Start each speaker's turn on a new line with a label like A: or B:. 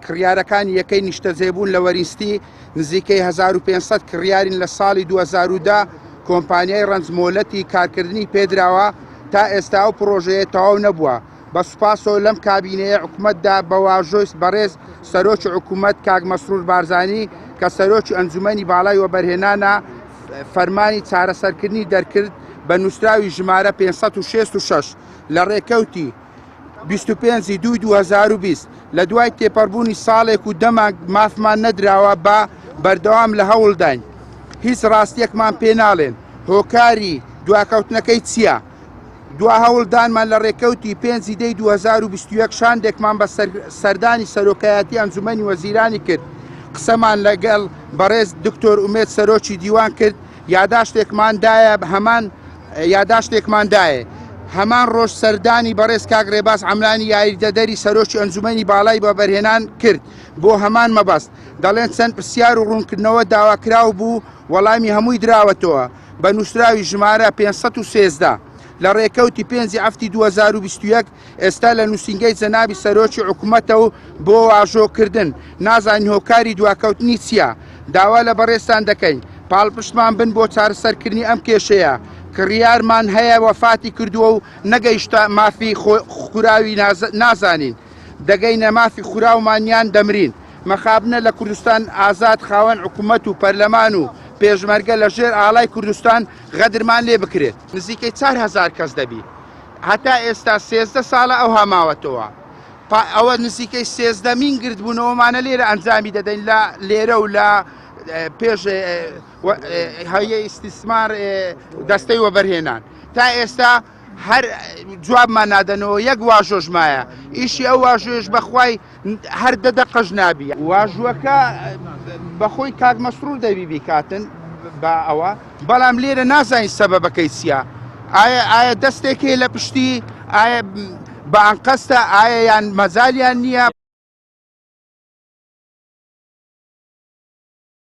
A: کڕیارەکانی یەکەی نیشتەجێبوون لە وەرینستی نزیکەی 1500 کڕیارین لە ساڵی 2010 کۆمپانیای ڕەنجمۆلەتی کارکردنی پێدراوە تا ئێستا ئەو پرۆژەیە تەواو نەبووە. بە سوپاسەوە لەم کابینەیە حکوومەتدا بە واژۆی بەڕێز سەرۆکی حکوومەت کاک مەسرور بارزانی کە سەرۆکی ئەنجومەنی باڵای وەبەرهێنانە فەرمانی چارەسەرکردنی دەرکرد بە نووسراوی ژمارە 566 لە ڕێکەوتی 25/2/2020 لە دوای تێپەڕبوونی ساڵێک و دەمانگ مافمان نەدراوە بە بەردەوام لە هەوڵداین. هیچ ڕاستیەکمان پێ ناڵێن هۆکاری دواکەوتنەکەی چییە؟ دوا هەوڵدانمان لە ڕێکەوتی 5/2021 شاندێکمان بە سەردانی سەرۆکایەتی ئەنجومەنی وەزیرانی کرد. قسەمان لەگەڵ بەڕێز دکتۆر ئومێد سەرۆکی دیوان کرد یاداشتێکماندایە هەمان ڕۆژ سەردانی بەڕێز کاک ڕێباز عەمرانی یاریدەدەری سەرۆکی ئەنجومەنی باڵای وەبەرهێنان کرد بۆ هەمان مەبەست. دەڵێن چەند پرسیار و ڕوونکردنەوە داواکراو بوو وەڵامی هەمووی دراوەتەوە بە نووسراوی ژمارە 513 لە ڕێکەوتی 5/7/2021 ئێستا لە نووسینگەی جەنابی سەرۆکی حکوومەتە و بۆ واژۆکردن نازانی هۆکاری دواکەوتنی چییە؟ داوا لە بەڕێستان دەکەین پاڵپشتمان بن بۆ چارەسەرکردنی ئەم کێشەیە. کڕیارمان هەیە وەفاتی کردووە و نەگەیشتە مافی خوراوی نازانین دەگەینە مافی خوراومانیان دەمرین. مەخابنە لە کوردستان ئازاد خاوەن حکوومەت و پەرلەمان و پێشمەرگە لە ژێر ئاڵای کوردستان غەدرمان لێ بکرێت. نزیکەی 4000 کەس دەبی هەتا ئێستا 13 ساڵە ئەو هەماوەتەوە ئەوە نزیکەی 13مین گردبوونەوەمانە لێرە ئەنجامی دەدەین لە لێرە و لە پێش هەیە ئیستیسمار دەستەی وەبەرهێنان تا ئێستا هەر جوابمان نادەنەوە یەک واژۆژمایە ئیشی ئەو واژۆژ بەخوای هەر دەدەقەژ نابی. واژوەکە بەخۆی کاک مەسرور دەبی بیکاتن بە ئەوە بەڵام لێرە نازانین سەبەبەکەی چییە؟ ئایا دەستێکی لە پشتی ئایا بە ئەنقەستە ئایا یان مەزالیان نییە؟